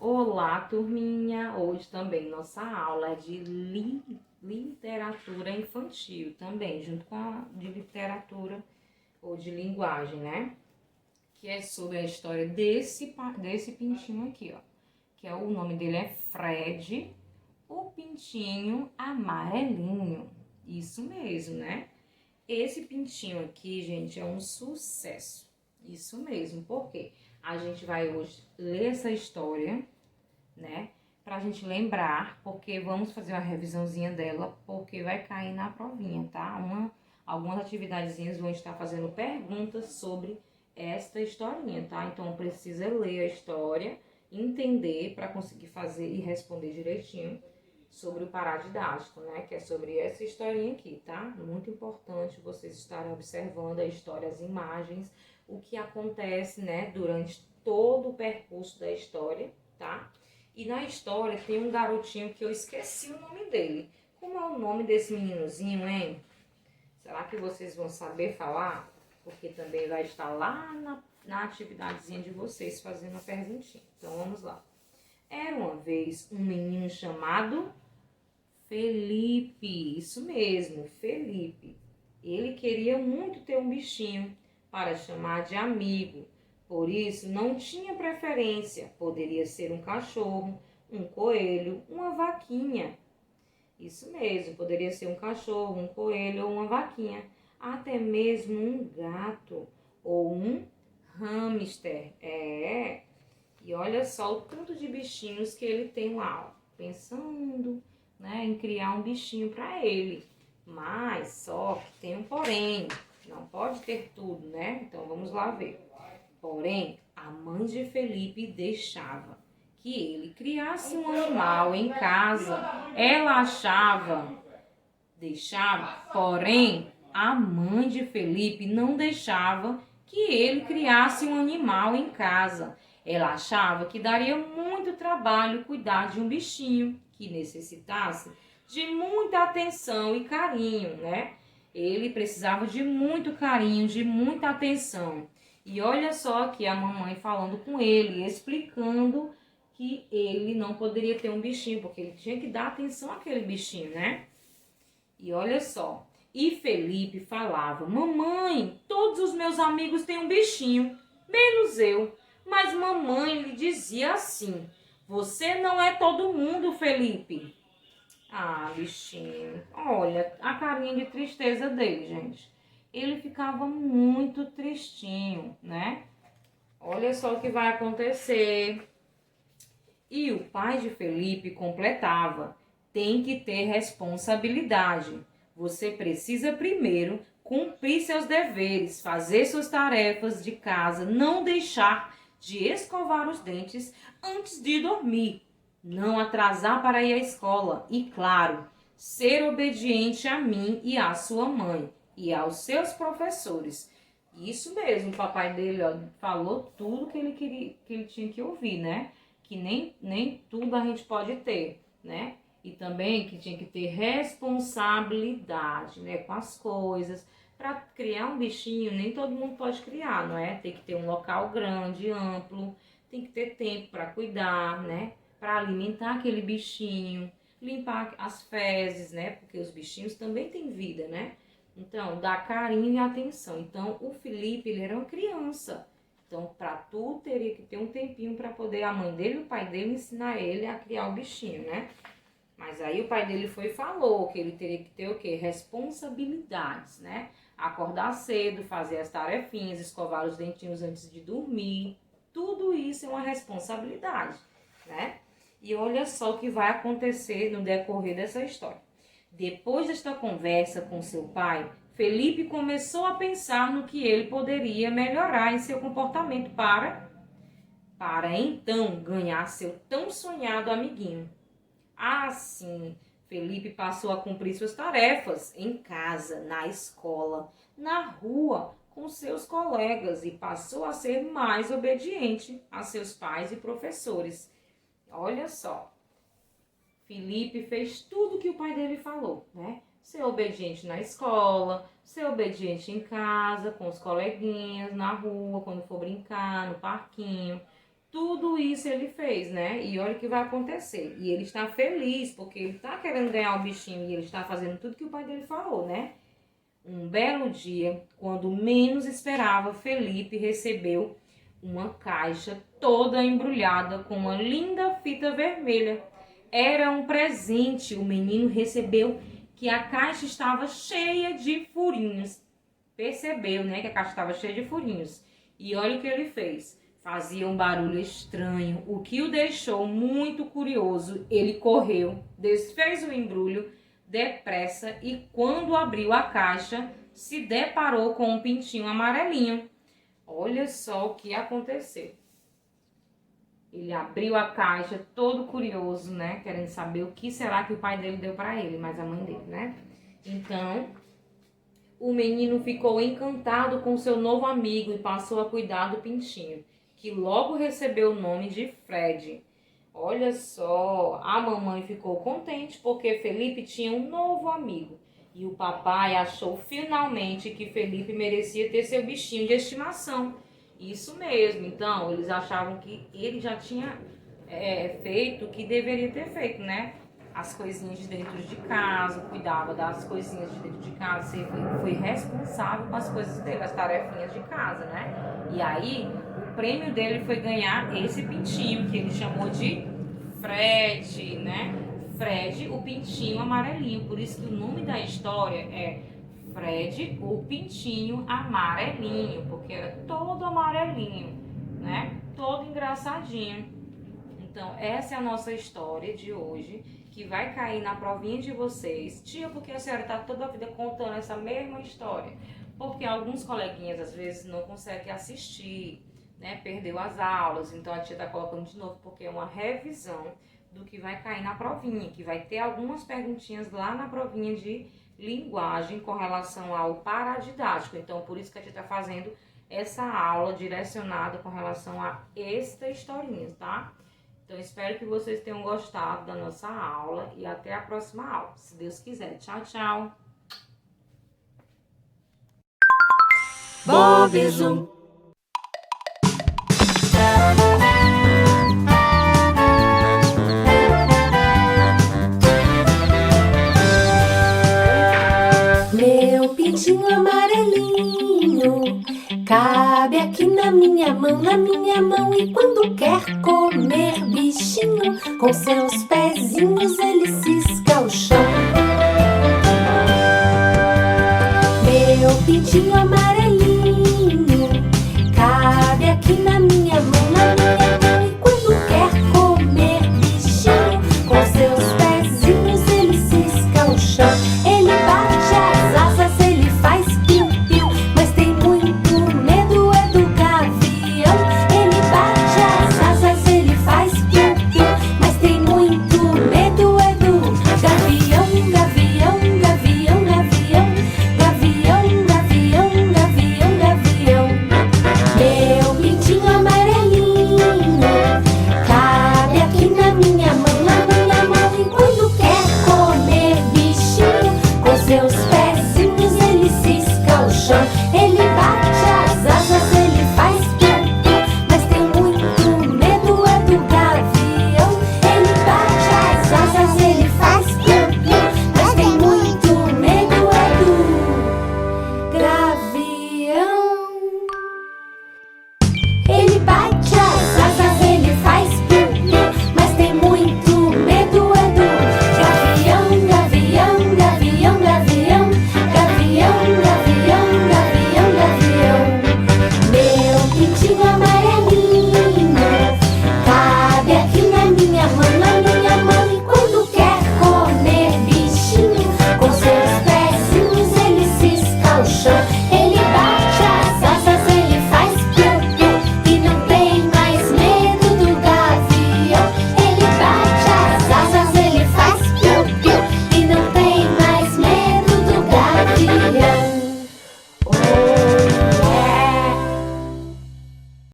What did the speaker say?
Olá, turminha! Hoje também nossa aula é de literatura infantil, também, junto com a de literatura ou de linguagem, né? Que é sobre a história desse pintinho aqui, ó. Que é o nome dele é Fred, o pintinho amarelinho. Isso mesmo, né? Esse pintinho aqui, gente, é um sucesso. Isso mesmo, porque a gente vai hoje ler essa história, né? Pra gente lembrar, porque vamos fazer uma revisãozinha dela, porque vai cair na provinha, tá? Algumas atividadezinhas vão estar fazendo perguntas sobre esta historinha, tá? Então precisa ler a história, entender para conseguir fazer e responder direitinho sobre o paradidático, né? Que é sobre essa historinha aqui, tá? Muito importante vocês estarem observando a história, as imagens, o que acontece, né? Durante todo o percurso da história, tá? E na história tem um garotinho que eu esqueci o nome dele. Como é o nome desse meninozinho, hein? Será que vocês vão saber falar? Porque também vai estar lá na atividadezinha de vocês fazendo a perguntinha. Então vamos lá. Era uma vez um menino chamado Felipe. Isso mesmo, Felipe. Ele queria muito ter um bichinho para chamar de amigo. Por isso, não tinha preferência. Poderia ser um cachorro, um coelho, uma vaquinha. Isso mesmo, poderia ser um cachorro, um coelho ou uma vaquinha. Até mesmo um gato ou um hamster. E olha só o tanto de bichinhos que ele tem lá, ó, pensando, né, em criar um bichinho para ele. Mas só que tem um porém, não pode ter tudo, né? Então vamos lá ver. Porém, a mãe de Felipe deixava que ele criasse um animal em casa. Ela porém, a mãe de Felipe não deixava que ele criasse um animal em casa. Ela achava que daria muito trabalho cuidar de um bichinho que necessitasse de muita atenção e carinho, né? Ele precisava de muito carinho, de muita atenção. E olha só aqui a mamãe falando com ele, explicando que ele não poderia ter um bichinho, porque ele tinha que dar atenção àquele bichinho, né? E olha só, e Felipe falava: mamãe, todos os meus amigos têm um bichinho, menos eu. Mas mamãe lhe dizia assim: você não é todo mundo, Felipe. Ah, bichinho. Olha a carinha de tristeza dele, gente. Ele ficava muito tristinho, né? Olha só o que vai acontecer. E o pai de Felipe completava: tem que ter responsabilidade. Você precisa primeiro cumprir seus deveres, fazer suas tarefas de casa, não deixar de escovar os dentes antes de dormir, não atrasar para ir à escola e, claro, ser obediente a mim e à sua mãe e aos seus professores. Isso mesmo, o papai dele, ó, falou tudo que ele queria, que ele tinha que ouvir, né? Que nem tudo a gente pode ter, né? E também que tinha que ter responsabilidade, né, com as coisas. Para criar um bichinho, nem todo mundo pode criar, não é? Tem que ter um local grande, amplo, tem que ter tempo para cuidar, né? Para alimentar aquele bichinho, limpar as fezes, né? Porque os bichinhos também têm vida, né? Então, dar carinho e atenção. Então, o Felipe, ele era uma criança. Então, para tudo, teria que ter um tempinho para poder a mãe dele e o pai dele ensinar ele a criar o bichinho, né? Mas aí o pai dele foi e falou que ele teria que ter o quê? Responsabilidades, né? Acordar cedo, fazer as tarefinhas, escovar os dentinhos antes de dormir. Tudo isso é uma responsabilidade, né? E olha só o que vai acontecer no decorrer dessa história. Depois desta conversa com seu pai, Felipe começou a pensar no que ele poderia melhorar em seu comportamento para então ganhar seu tão sonhado amiguinho. Assim, Felipe passou a cumprir suas tarefas em casa, na escola, na rua, com seus colegas e passou a ser mais obediente a seus pais e professores. Olha só, Felipe fez tudo que o pai dele falou, né? Ser obediente na escola, ser obediente em casa, com os coleguinhas, na rua, quando for brincar, no parquinho. Tudo isso ele fez, né? E olha o que vai acontecer. E ele está feliz, porque ele está querendo ganhar o bichinho e ele está fazendo tudo que o pai dele falou, né? Um belo dia, quando menos esperava, Felipe recebeu uma caixa toda embrulhada com uma linda fita vermelha. Era um presente. O menino recebeu que a caixa estava cheia de furinhos. Percebeu, né, que a caixa estava cheia de furinhos. E olha o que ele fez. Fazia um barulho estranho, o que o deixou muito curioso. Ele correu, desfez o embrulho depressa e quando abriu a caixa, se deparou com um pintinho amarelinho. Olha só o que aconteceu. Ele abriu a caixa todo curioso, né? Querendo saber o que será que o pai dele deu para ele, mas a mãe dele, né? Então, o menino ficou encantado com seu novo amigo e passou a cuidar do pintinho, que logo recebeu o nome de Fred. Olha só, a mamãe ficou contente porque Felipe tinha um novo amigo. E o papai achou finalmente que Felipe merecia ter seu bichinho de estimação. Isso mesmo, então eles achavam que ele já tinha feito o que deveria ter feito, né? As coisinhas de dentro de casa, cuidava das coisinhas de dentro de casa, sempre foi responsável com as coisas dele, as tarefinhas de casa, né? E aí, o prêmio dele foi ganhar esse pintinho, que ele chamou de Fred, né? Fred, o pintinho amarelinho. Por isso que o nome da história é Fred, o pintinho amarelinho, porque era todo amarelinho, né? Todo engraçadinho. Então, essa é a nossa história de hoje, que vai cair na provinha de vocês. Tia, porque a senhora está toda a vida contando essa mesma história? Porque alguns coleguinhas, às vezes, não conseguem assistir, né? Perdeu as aulas, então a tia está colocando de novo, porque é uma revisão do que vai cair na provinha, que vai ter algumas perguntinhas lá na provinha de linguagem com relação ao paradidático. Então, por isso que a tia está fazendo essa aula direcionada com relação a esta historinha, tá? Então, espero que vocês tenham gostado da nossa aula e até a próxima aula, se Deus quiser. Tchau, tchau! Bom beijo. Meu pintinho amarelinho cabe aqui na minha mão, e quando quer comer bichinho, com seus pezinhos ele se